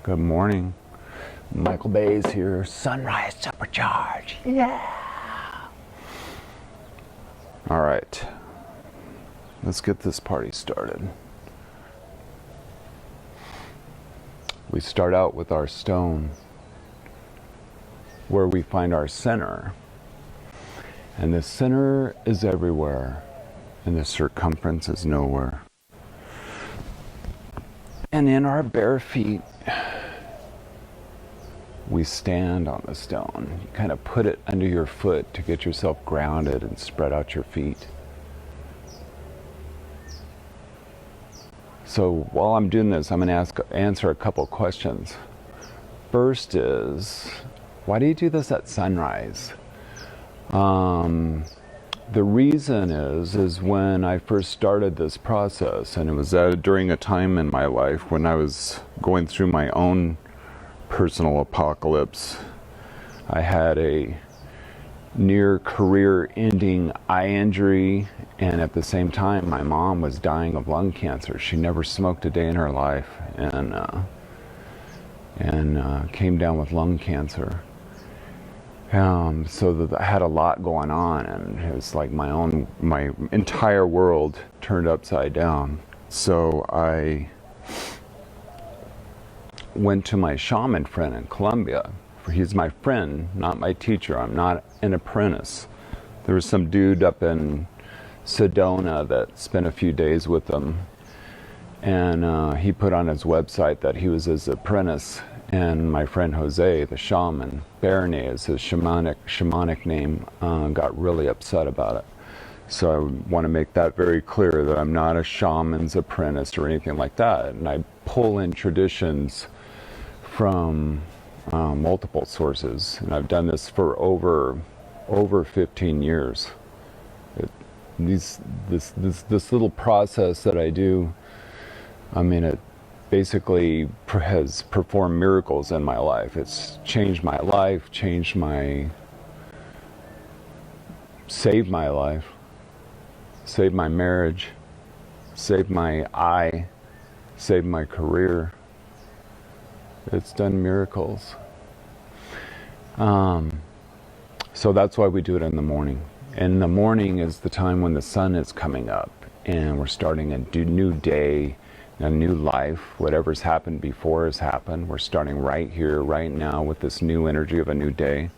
Good morning. Michael Bay's here. Sunrise Supercharge. Yeah. All right. Let's get this party started. We start out with our stone, where we find our center. And the center is everywhere, and the circumference is nowhere. And in our bare feet, we stand on the stone. You kind of put it under your foot to get yourself grounded and spread out your feet. So while I'm doing this, I'm going to answer a couple questions. First is, why do you do this at sunrise? The reason is when I first started this process, and it was during a time in my life when I was going through my own personal apocalypse. I had a near career ending eye injury, and at the same time my mom was dying of lung cancer. She never smoked a day in her life, and came down with lung cancer. So that I had a lot going on, and it was like my entire world turned upside down. So I went to my shaman friend in Colombia. He's my friend, not my teacher. I'm not an apprentice. There was some dude up in Sedona that spent a few days with him, and he put on his website that he was his apprentice. And my friend Jose, the shaman, Bernie is his shamanic name, got really upset about it. So I want to make that very clear, that I'm not a shaman's apprentice or anything like that. And I pull in traditions from multiple sources, and I've done this for over 15 years. This little process that I do, I mean, it basically has performed miracles in my life. It's changed my life, saved my life, saved my marriage, saved my eye, saved my career. It's done miracles. So that's why we do it in the morning. And the morning is the time when the sun is coming up, and we're starting a new day, a new life. Whatever's happened before has happened. We're starting right here, right now, with this new energy of a new day.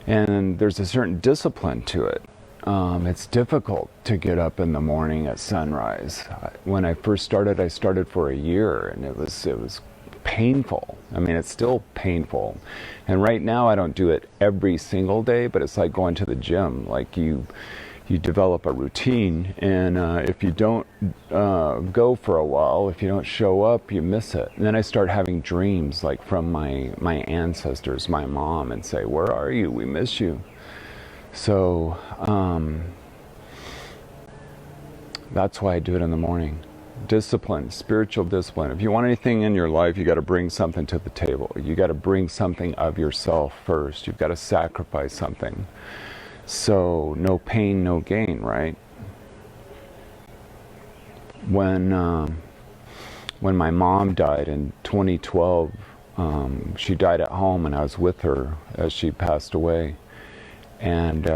And there's a certain discipline to it. It's difficult to get up in the morning at sunrise. When I first started, I started for a year, and it was painful. I mean, it's still painful. And right now I don't do it every single day, but it's like going to the gym. Like you develop a routine, and if you don't go for a while, if you don't show up, you miss it. And then I start having dreams, like from my ancestors, my mom, and say, "Where are you? We miss you." So that's why I do it in the morning. Discipline, spiritual discipline. If you want anything in your life, you got to bring something to the table. You got to bring something of yourself first. You've got to sacrifice something. So no pain, no gain, right? When my mom died in 2012, she died at home, and I was with her as she passed away. And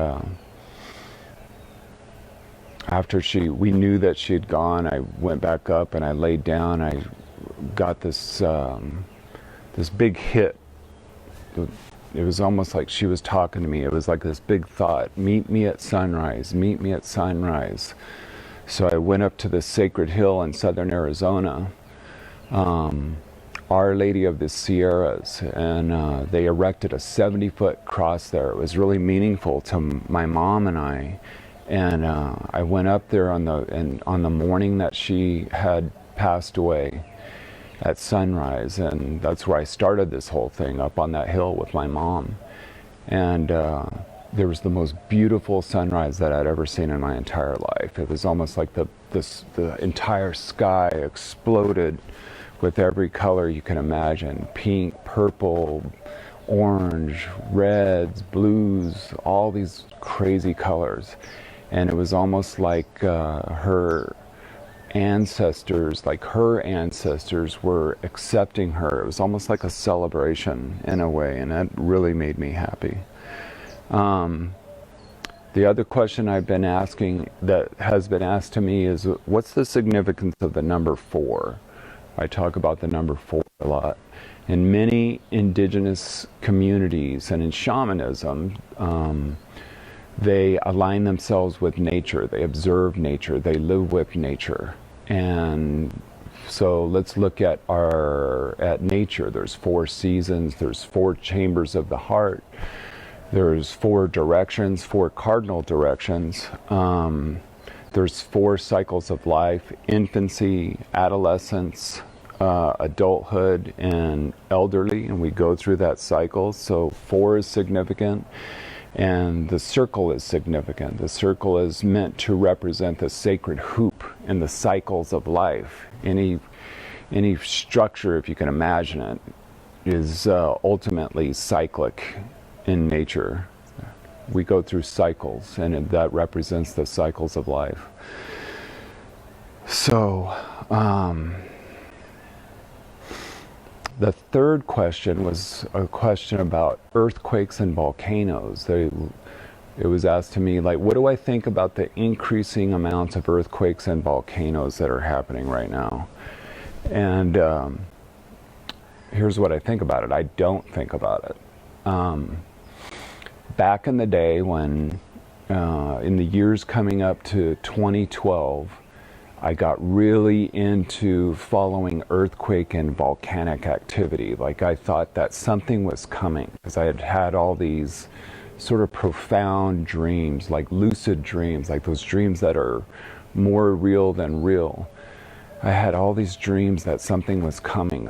after we knew that she had gone, I went back up and I laid down. I got this big hit. It was almost like she was talking to me. It was like this big thought: meet me at sunrise, meet me at sunrise. So I went up to the sacred hill in southern Arizona, Our Lady of the Sierras, and they erected a 70-foot cross there. It was really meaningful to my mom and I. And I went up there on the morning that she had passed away at sunrise, and that's where I started this whole thing, up on that hill with my mom. And there was the most beautiful sunrise that I'd ever seen in my entire life. It was almost like the entire sky exploded with every color you can imagine: pink, purple, orange, reds, blues, all these crazy colors. And it was almost like her ancestors, like her ancestors, were accepting her. It was almost like a celebration in a way, and that really made me happy. The other question I've been asking, that has been asked to me, is what's the significance of the number 4? I talk about the number 4 a lot. In many indigenous communities and in shamanism, they align themselves with nature. They observe nature. They live with nature. And so let's look at nature. There's 4 seasons. There's 4 chambers of the heart. There's 4 directions, 4 cardinal directions. There's 4 cycles of life: infancy, adolescence, adulthood, and elderly. And we go through that cycle. So 4 is significant. And the circle is significant. The circle is meant to represent the sacred hoop in the cycles of life. Any structure, if you can imagine it, is ultimately cyclic in nature. We go through cycles, and that represents the cycles of life. So, the third question was a question about earthquakes and volcanoes. It was asked to me, like, what do I think about the increasing amounts of earthquakes and volcanoes that are happening right now? And here's what I think about it. I don't think about it. Back in the day when, in the years coming up to 2012, I got really into following earthquake and volcanic activity. Like, I thought that something was coming, because I had had all these sort of profound dreams, like lucid dreams, like those dreams that are more real than real. I had all these dreams that something was coming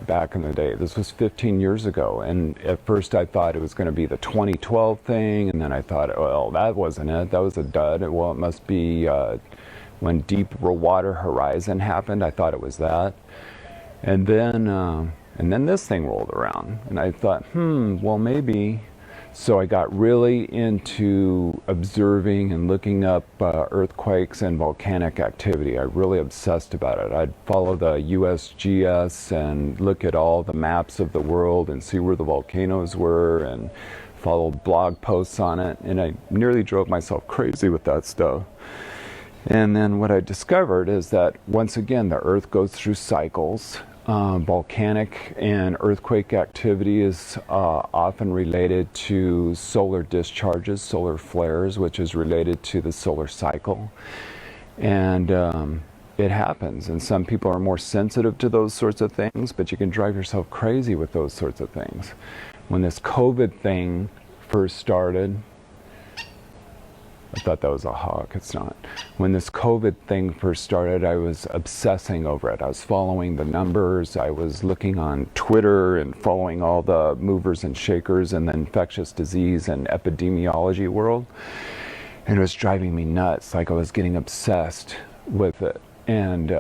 back in the day. This was 15 years ago, and at first I thought it was going to be the 2012 thing, and then I thought, well, that wasn't it. That was a dud. Well, it must be when Deepwater Horizon happened. I thought it was that. And then this thing rolled around, and I thought, well, maybe. So I got really into observing and looking up earthquakes and volcanic activity. I really obsessed about it. I'd follow the USGS and look at all the maps of the world and see where the volcanoes were, and follow blog posts on it. And I nearly drove myself crazy with that stuff. And then what I discovered is that, once again, the Earth goes through cycles. Volcanic and earthquake activity is often related to solar discharges, solar flares, which is related to the solar cycle. And it happens. And some people are more sensitive to those sorts of things, but you can drive yourself crazy with those sorts of things. When this COVID thing first started, I thought that was a hawk. It's not. When this COVID thing first started, I was obsessing over it. I was following the numbers. I was looking on Twitter and following all the movers and shakers in the infectious disease and epidemiology world. And it was driving me nuts. Like, I was getting obsessed with it. And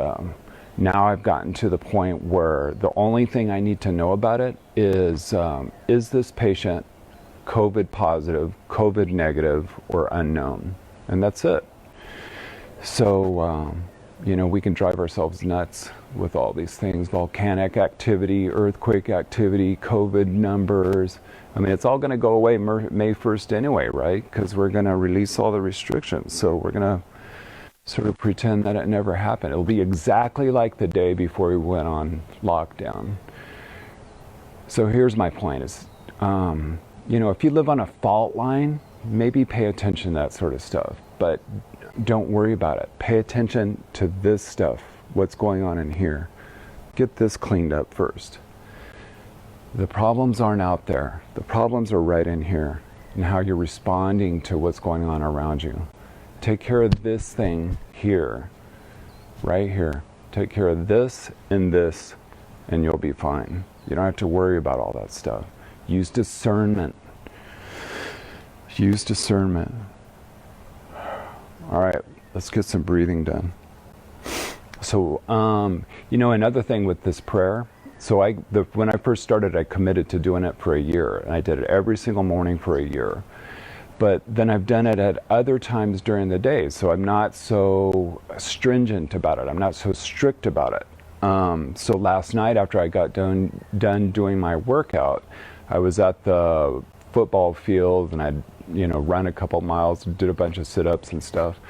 now I've gotten to the point where the only thing I need to know about it is this patient COVID positive, COVID negative, or unknown? And that's it. So, we can drive ourselves nuts with all these things: volcanic activity, earthquake activity, COVID numbers. I mean, it's all going to go away May 1st anyway, right? Because we're going to release all the restrictions. So we're going to sort of pretend that it never happened. It'll be exactly like the day before we went on lockdown. So here's my point is, if you live on a fault line, maybe pay attention to that sort of stuff, but don't worry about it. Pay attention to this stuff, what's going on in here. Get this cleaned up first. The problems aren't out there. The problems are right in here, and how you're responding to what's going on around you. Take care of this thing here, right here. Take care of this, and you'll be fine. You don't have to worry about all that stuff. Use discernment. Use discernment. All right, let's get some breathing done. So, another thing with this prayer. So when I first started, I committed to doing it for a year, and I did it every single morning for a year. But then I've done it at other times during the day, so I'm not so stringent about it. I'm not so strict about it. So last night after I got done doing my workout, I was at the football field and I'd run a couple miles, did a bunch of sit-ups and stuff.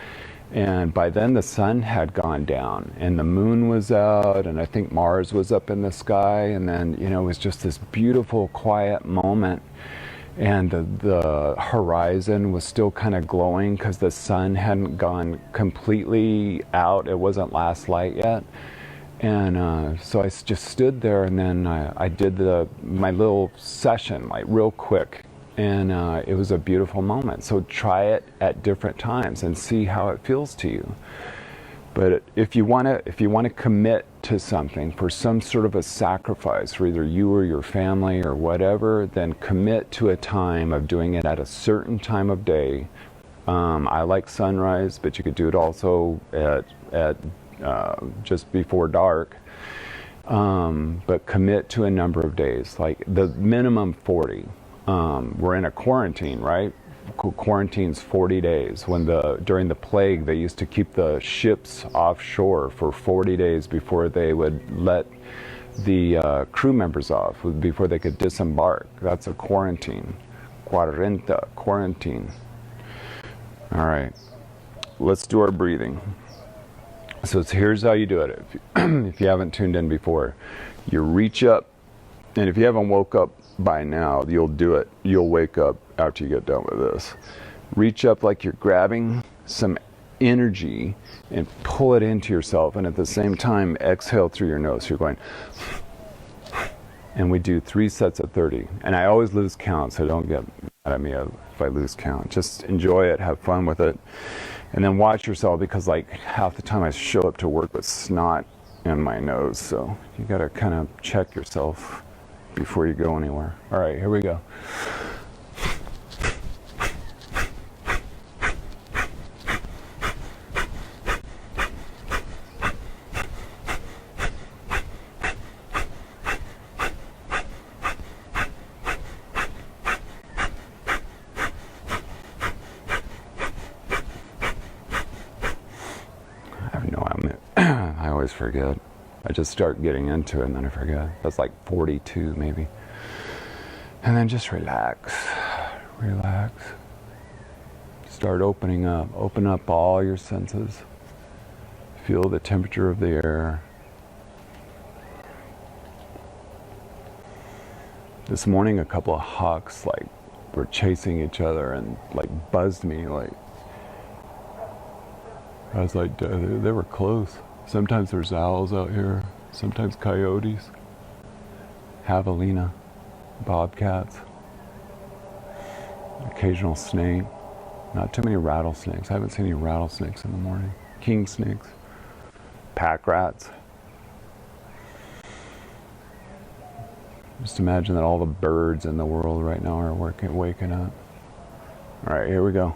And by then the sun had gone down and the moon was out and I think Mars was up in the sky, and then it was just this beautiful quiet moment. And the horizon was still kind of glowing because the sun hadn't gone completely out. It wasn't last light yet. And so I just stood there, and then I did my little session, like real quick. And it was a beautiful moment. So try it at different times and see how it feels to you. But if you want to commit to something for some sort of a sacrifice for either you or your family or whatever, then commit to a time of doing it at a certain time of day. I like sunrise, but you could do it also at just before dark. But commit to a number of days, like the minimum 40. We're in a quarantine, right? Quarantine's 40 days. During the plague, they used to keep the ships offshore for 40 days before they would let the crew members off, before they could disembark. That's a quarantine. Quarantine. All right, let's do our breathing. So here's how you do it. If you haven't tuned in before, you reach up, and if you haven't woke up by now, you'll do it. You'll wake up after you get done with this. Reach up like you're grabbing some energy and pull it into yourself, and at the same time exhale through your nose. So you're going, and we do 3 sets of 30. And I always lose count, so don't get mad at me if I lose count. Just enjoy it, have fun with it, and then watch yourself, because like half the time I show up to work with snot in my nose, so you gotta kind of check yourself before you go anywhere. All right, here we go. I always forget. I just start getting into it and then I forget. That's like 42 maybe. And then just relax. Relax. Start opening up. Open up all your senses. Feel the temperature of the air. This morning a couple of hawks like were chasing each other and like buzzed me. Like I was like, they were close. Sometimes there's owls out here, sometimes coyotes, javelina, bobcats, occasional snake. Not too many rattlesnakes. I haven't seen any rattlesnakes in the morning. King snakes, pack rats. Just imagine that all the birds in the world right now are waking up. All right, here we go.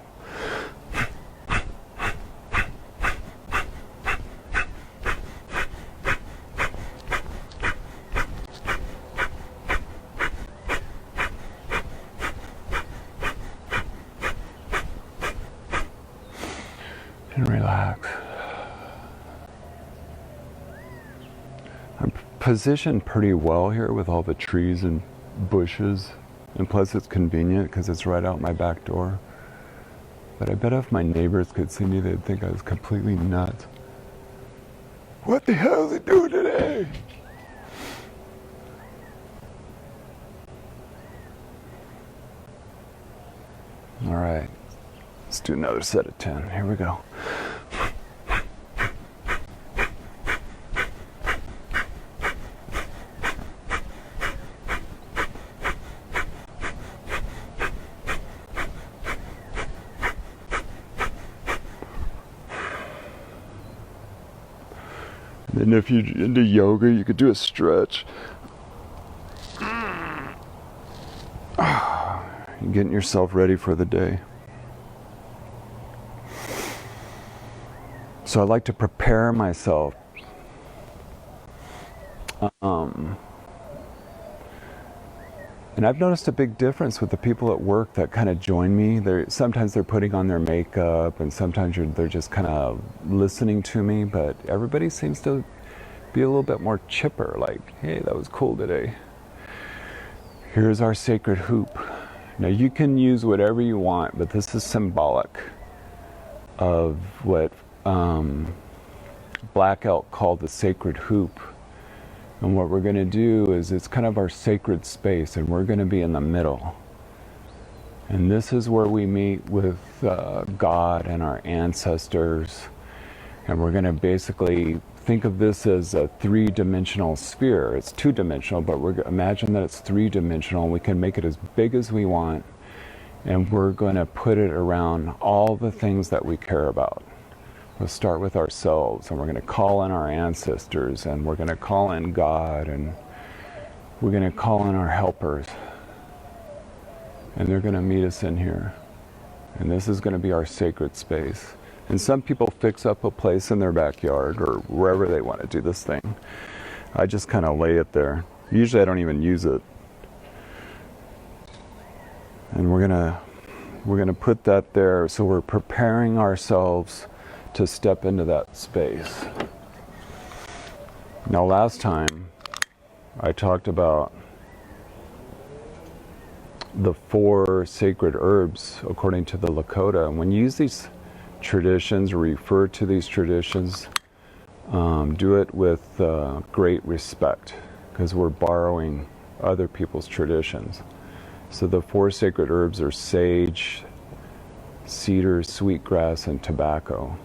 And relax. I'm positioned pretty well here with all the trees and bushes, and plus it's convenient because it's right out my back door. But I bet if my neighbors could see me, they'd think I was completely nuts. What the hell is he doing today? All right, let's do another set of 10. Here we go. And if you're into yoga, you could do a stretch. You're getting yourself ready for the day. So I like to prepare myself. And I've noticed a big difference with the people at work that kind of join me. Sometimes they're putting on their makeup, and sometimes they're just kind of listening to me, but everybody seems to be a little bit more chipper, like, hey, that was cool today. Here's our sacred hoop. Now you can use whatever you want, but this is symbolic of what Black Elk called the sacred hoop. And what we're going to do is, it's kind of our sacred space, and we're going to be in the middle. And this is where we meet with God and our ancestors. And we're going to basically think of this as a three-dimensional sphere. It's two-dimensional, but imagine that it's three-dimensional. We can make it as big as we want. And we're going to put it around all the things that we care about. We'll start with ourselves, and we're going to call in our ancestors, and we're going to call in God, and we're going to call in our helpers. And they're going to meet us in here. And this is going to be our sacred space. And some people fix up a place in their backyard or wherever they want to do this thing. I just kind of lay it there. Usually I don't even use it. And we're going to put that there, so we're preparing ourselves to step into that space. Now, last time I talked about the 4 sacred herbs according to the Lakota. And when you use these traditions, or refer to these traditions, do it with great respect, because we're borrowing other people's traditions. So the 4 sacred herbs are sage, cedar, sweetgrass, and tobacco.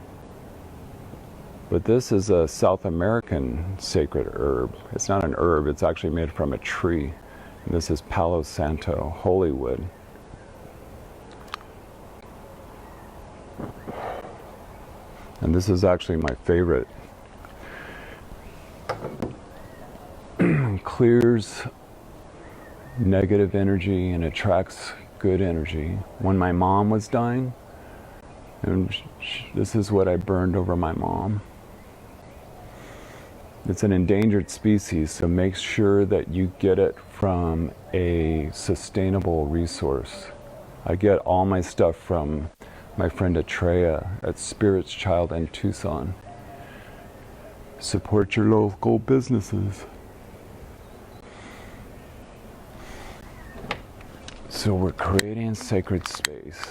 But this is a South American sacred herb. It's not an herb, it's actually made from a tree. And this is Palo Santo, holy wood. And this is actually my favorite. Clears negative energy and attracts good energy. When my mom was dying, and this is what I burned over my mom. It's an endangered species, so make sure that you get it from a sustainable resource. I get all my stuff from my friend Atreya at Spirit's Child in Tucson. Support your local businesses. So we're creating sacred space.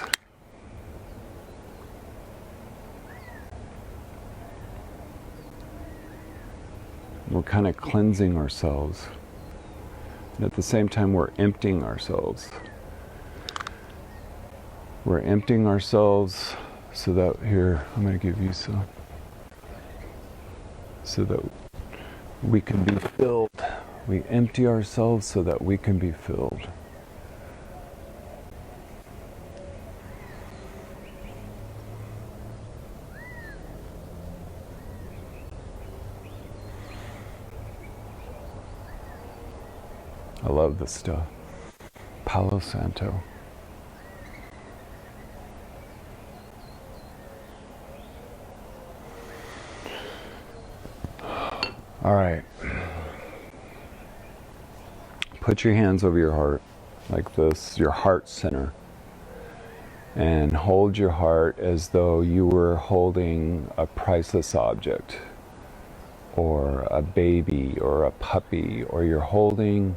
We're kind of cleansing ourselves. And at the same time, we're emptying ourselves. We're emptying ourselves so that, here, I'm going to give you some, so that we can be filled. We empty ourselves so that we can be filled. I love this stuff. Palo Santo. All right. Put your hands over your heart like this, your heart center. And hold your heart as though you were holding a priceless object, or a baby, or a puppy, or you're holding,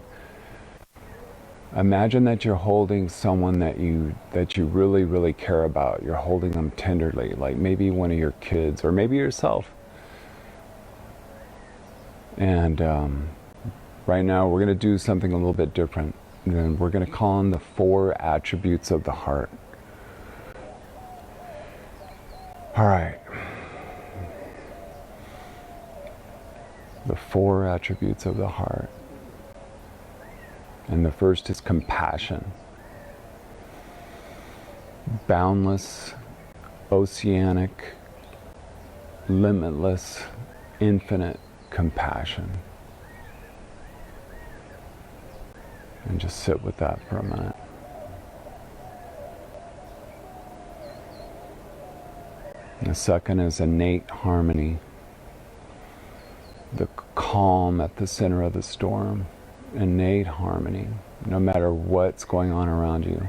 imagine that you're holding someone that you really, really care about. You're holding them tenderly, like maybe one of your kids, or maybe yourself. And right now we're going to do something a little bit different. And we're going to call on the 4 attributes of the heart. All right. The 4 attributes of the heart. And the first is compassion. Boundless, oceanic, limitless, infinite compassion. And just sit with that for a minute. The second is innate harmony. The calm at the center of the storm. Innate harmony. no matter what's going on around you.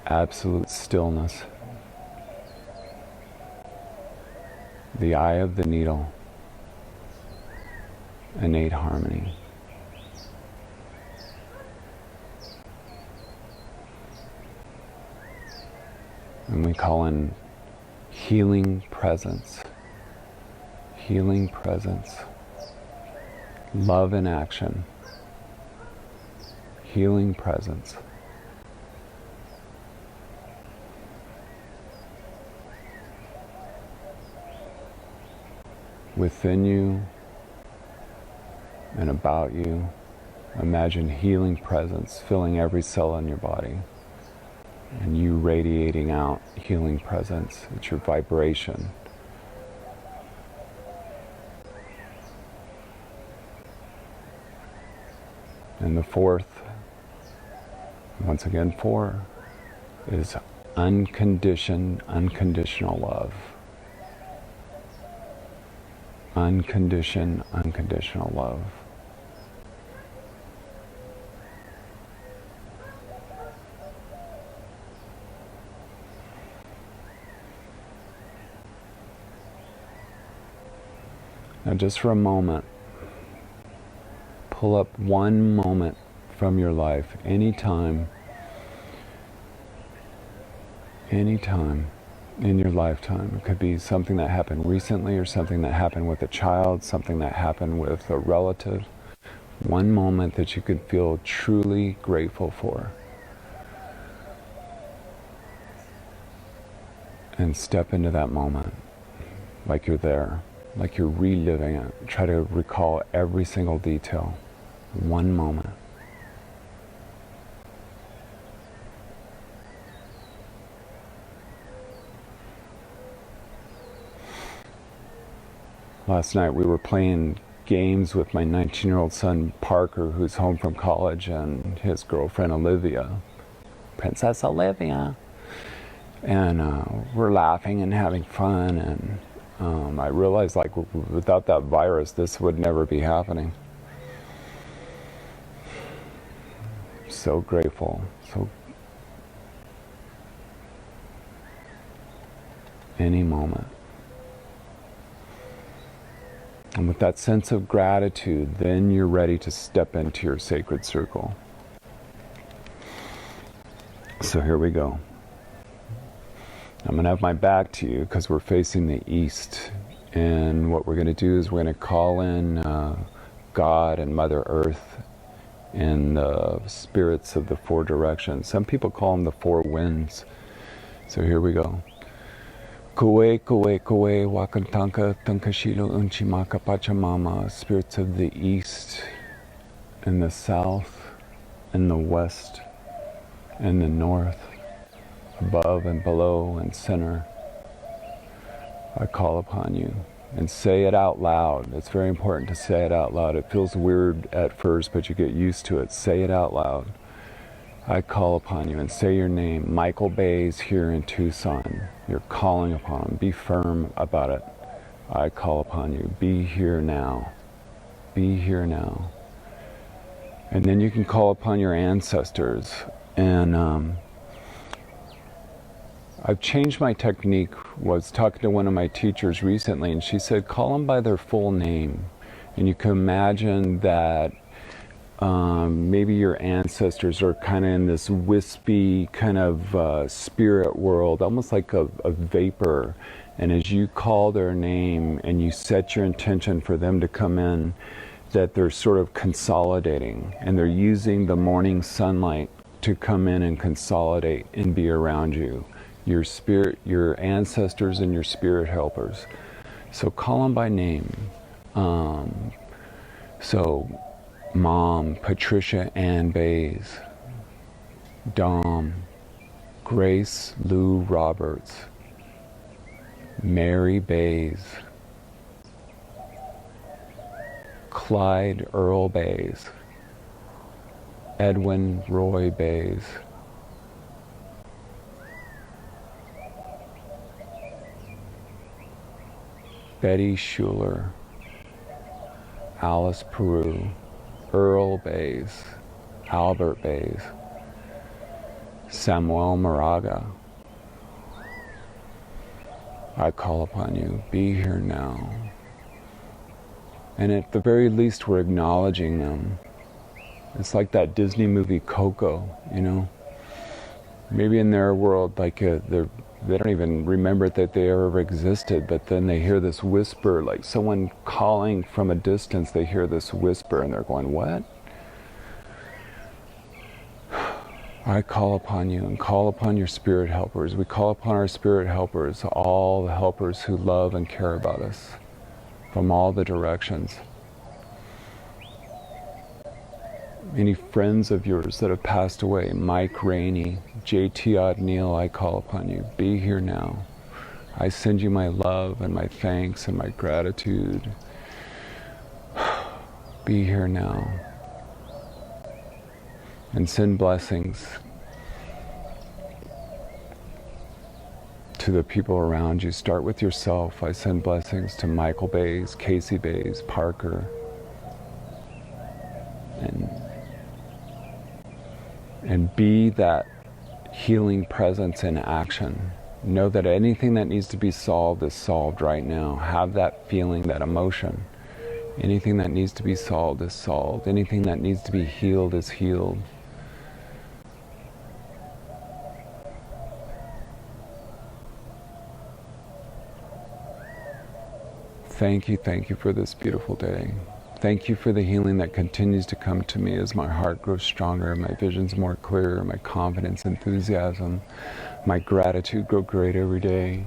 Absolute stillness. The eye of the needle. Innate harmony. And we call in healing presence. Healing presence. Love in action. Healing presence. Within you and about you, imagine healing presence filling every cell in your body, and you radiating out healing presence. It's your vibration. And the fourth, once again 4, is unconditional love. Unconditional love. Now just for a moment, pull up one moment from your life, anytime in your lifetime. It could be something that happened recently or something that happened with a child, something that happened with a relative. One moment that you could feel truly grateful for. And step into that moment like you're there, like you're reliving it. Try to recall every single detail. One moment. Last night we were playing games with my 19-year-old son Parker, who's home from college, and his girlfriend Olivia, Princess Olivia. And we're laughing and having fun, and I realized, like, without that virus, this would never be happening. So grateful. So any moment. And with that sense of gratitude, then you're ready to step into your sacred circle. So here we go. I'm going to have my back to you because we're facing the east. And what we're going to do is we're going to call in God and Mother Earth and the spirits of the 4 directions. Some people call them the 4 winds. So here we go. Koe, koe, koe, wakantanka, tankashilo, unchimaka, pachamama, spirits of the east, and the south, and the west, and the north, above and below and center. I call upon you. And say it out loud. It's very important to say it out loud. It feels weird at first, but you get used to it. Say it out loud. I call upon you, and say your name. Michael Bay's here in Tucson. You're calling upon him. Be firm about it. I call upon you. Be here now. Be here now. And then you can call upon your ancestors. And I've changed my technique. Was talking to one of my teachers recently, and she said, call them by their full name. And you can imagine that maybe your ancestors are kind of in this wispy kind of spirit world, almost like a vapor. And as you call their name and you set your intention for them to come in, that they're sort of consolidating, and they're using the morning sunlight to come in and consolidate and be around you. Your spirit, your ancestors and your spirit helpers. So call them by name. So Mom, Patricia Ann Bays. Dom, Grace Lou Roberts. Mary Bays. Clyde Earl Bays. Edwin Roy Bays. Betty Schuler. Alice Peru. Earl Bays. Albert Bays, Samuel Moraga. I call upon you, be here now. And at the very least, we're acknowledging them. It's like that Disney movie Coco, you know? Maybe in their world, like they don't even remember that they ever existed, but then they hear this whisper, like someone calling from a distance, they hear this whisper and they're going, what? I call upon you and call upon your spirit helpers. We call upon our spirit helpers, all the helpers who love and care about us from all the directions. Any friends of yours that have passed away, Mike Rainey, J.T. O'Neill, I call upon you. Be here now. I send you my love and my thanks and my gratitude. Be here now. And send blessings to the people around you. Start with yourself. I send blessings to Michael Bays, Casey Bays, Parker, and be that healing presence in action. Know that anything that needs to be solved is solved right now. Have that feeling, that emotion. Anything that needs to be solved is solved. Anything that needs to be healed is healed. Thank you for this beautiful day. Thank you for the healing that continues to come to me as my heart grows stronger, my vision's more clear, my confidence, enthusiasm, my gratitude grow great every day.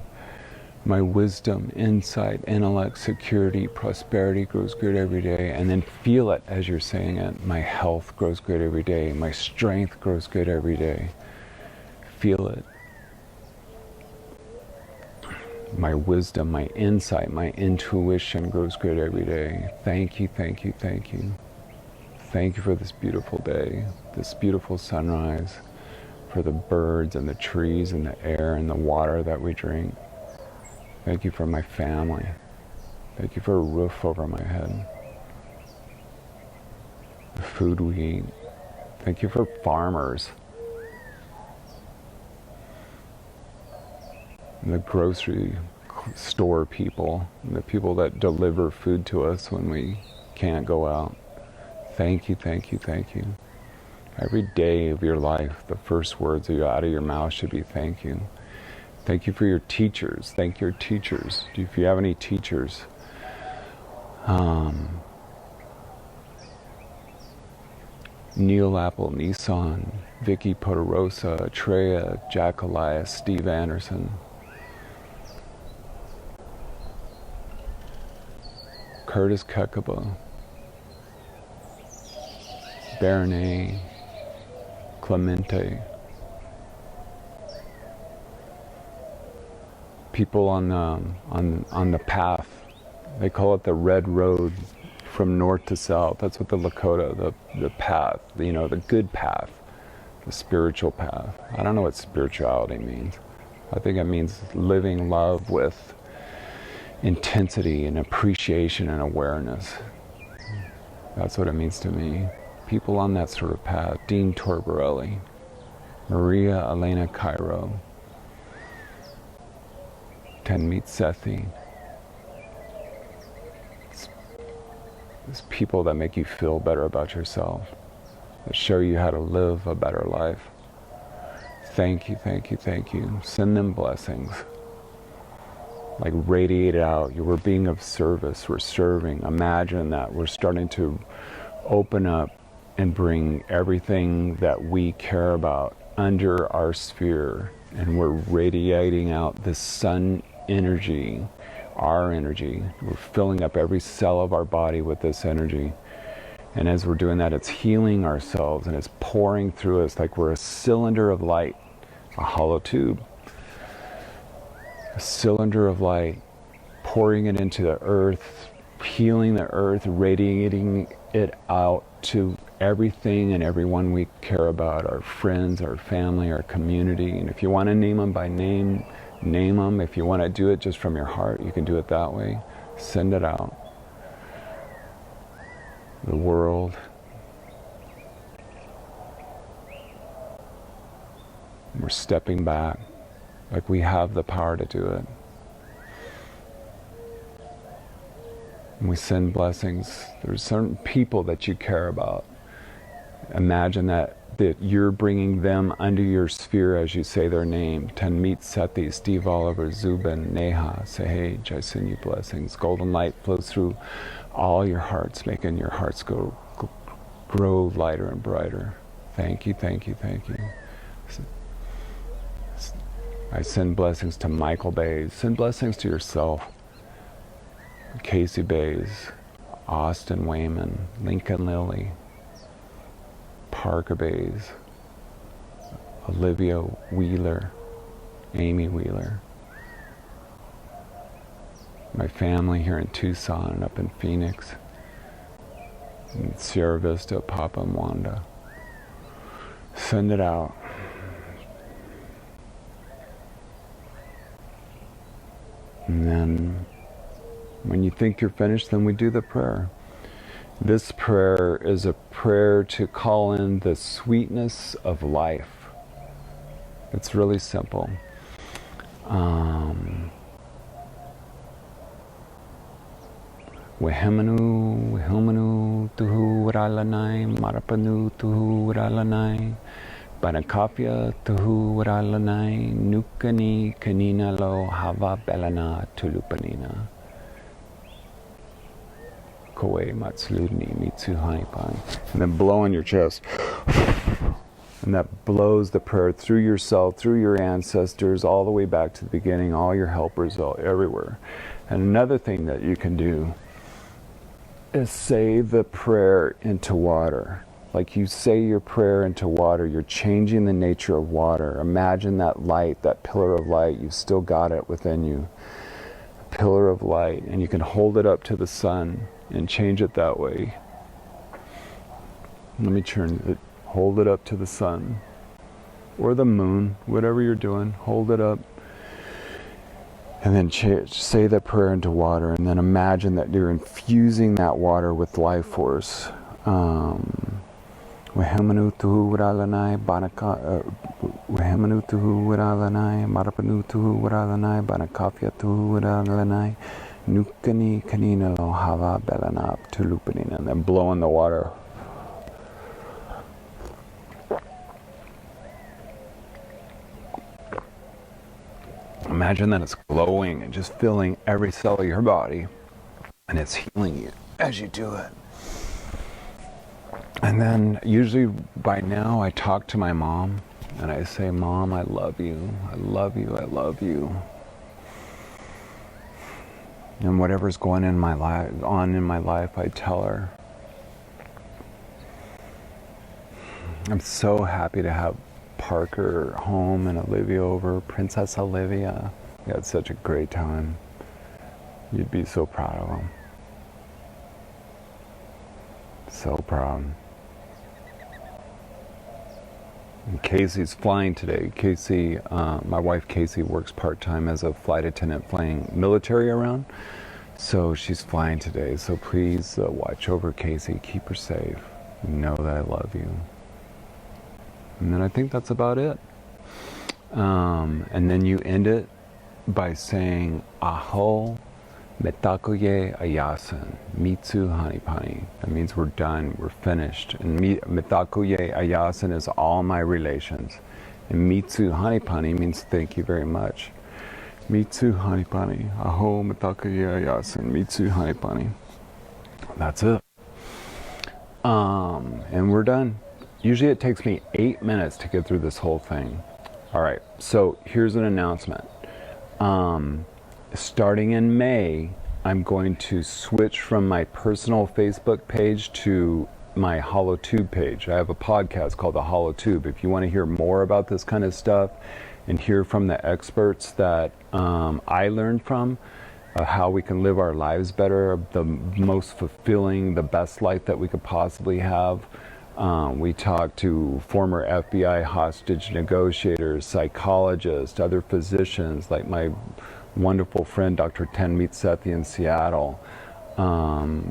My wisdom, insight, intellect, security, prosperity grows great every day. And then feel it as you're saying it. My health grows great every day. My strength grows great every day. Feel it. My wisdom, my insight, my intuition grows great every day. Thank you. Thank you for this beautiful day, this beautiful sunrise, for the birds and the trees and the air and the water that we drink. Thank you for my family. Thank you for a roof over my head, the food we eat. Thank you for farmers, the grocery store people, the people that deliver food to us when we can't go out. Thank you. Every day of your life, the first words out of your mouth should be thank you. Thank you for your teachers. Thank your teachers. If you have any teachers, Neil Apple, Nissan, Vicky Poderosa, Treya, Jack Elias, Steve Anderson, Curtis Kekaba, Bernays, Clemente, people on the path. They call it the red road from north to south. That's what the Lakota, the path, you know, the good path, the spiritual path. I don't know what spirituality means. I think it means living love with intensity and appreciation and awareness. That's what it means to me. People on that sort of path. Dean Torborelli, Maria Elena Cairo, Tanmeet Sethi. It's people that make you feel better about yourself, that show you how to live a better life. Thank you. Send them blessings. Like radiate it out. We're being of service. We're serving. Imagine that we're starting to open up and bring everything that we care about under our sphere, and we're radiating out this sun energy, our energy. We're filling up every cell of our body with this energy, and as we're doing that, it's healing ourselves and it's pouring through us like we're a cylinder of light, a hollow tube, a cylinder of light, pouring it into the earth, healing the earth, radiating it out to everything and everyone we care about, our friends, our family, our community. And if you want to name them by name, name them. If you want to do it just from your heart, you can do it that way. Send it out. The world, We're stepping back, like we have the power to do it. And we send blessings. There's certain people that you care about. Imagine that you're bringing them under your sphere as you say their name. Tanmeet Sethi, Steve Oliver, Zubin, Neha, Sahaj, I send you blessings. Golden light flows through all your hearts, making your hearts grow lighter and brighter. Thank you, thank you, thank you. I send blessings to Michael Bays. Send blessings to yourself. Casey Bays, Austin Wayman, Lincoln Lilly, Parker Bays, Olivia Wheeler, Amy Wheeler. My family here in Tucson and up in Phoenix, in Sierra Vista, Papa and Wanda. Send it out. And then when you think you're finished, then we do the prayer. This prayer is a prayer to call in the sweetness of life. It's really simple. Wehemanu tuhu waralanai, marapanu tuhu waralanai, Banakapya tuhu waralanai, nukani kanina lo hava belana tulupanina. Koe matsludni mitsu hanipan. And then blow in your chest. And that blows the prayer through yourself, through your ancestors, all the way back to the beginning, all your helpers, all everywhere. And another thing that you can do is say the prayer into water. Like you say your prayer into water, you're changing the nature of water. Imagine that light, that pillar of light, you've still got it within you. A pillar of light, and you can hold it up to the sun and change it that way. Let me turn it, hold it up to the sun or the moon, whatever you're doing, hold it up. And then say the prayer into water, and then imagine that you're infusing that water with life force. Wehemanu tuhu waralanai, Wehemanu tuhu waralanai, Marapanu tuhu waralanai, Banakafya tuhu waralanai, Nukani kanina lo hava belana tulupanina. And then blow in the water. Imagine that it's glowing and just filling every cell of your body, and it's healing you as you do it. And then usually by now I talk to my mom and I say, Mom, I love you, I love you, I love you. And whatever's going on in my life, I tell her. I'm so happy to have Parker home and Olivia over, Princess Olivia. We had such a great time. You'd be so proud of them. So proud. And Casey's flying today. Casey, my wife Casey works part-time as a flight attendant flying military around. So she's flying today. So please watch over Casey, keep her safe. Know that I love you. And then I think that's about it. And then you end it by saying, Aho metakoye ayasan, mitsu hanipani. That means we're done, we're finished. And metakoye ayasan is all my relations. And mitsu hanipani means thank you very much. Mitsu hanipani. Aho metakoye ayasan, mitsu hanipani. That's it. And we're done. Usually it takes me 8 minutes to get through this whole thing. All right, so here's an announcement. Starting in May, I'm going to switch from my personal Facebook page to my HoloTube page. I have a podcast called The HoloTube. If you want to hear more about this kind of stuff and hear from the experts that I learned from, how we can live our lives better, the most fulfilling, the best life that we could possibly have. We talk to former FBI hostage negotiators, psychologists, other physicians, like my wonderful friend Dr. Tanmeet Sethi in Seattle.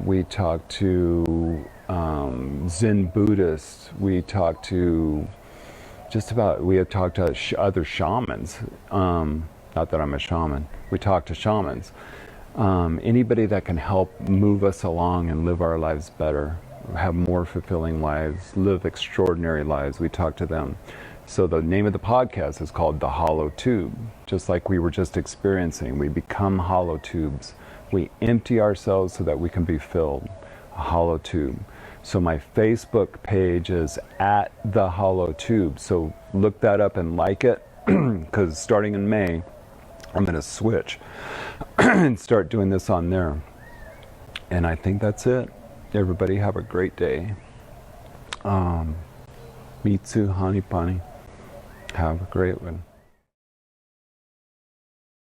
We talk to Zen Buddhists. We talk to just about, we have talked to other shamans. Not that I'm a shaman. We talk to shamans. Anybody that can help move us along and live our lives better, have more fulfilling lives, live extraordinary lives, we talk to them. So the name of the podcast is called The Hollow Tube. Just like we were just experiencing, we become hollow tubes. We empty ourselves so that we can be filled. A hollow tube. So my Facebook page is at The Hollow Tube. So look that up and like it, because starting in May, I'm going to switch and start doing this on there. And I think that's it. Everybody have a great day. Mitsu, honey bunny. Have a great one.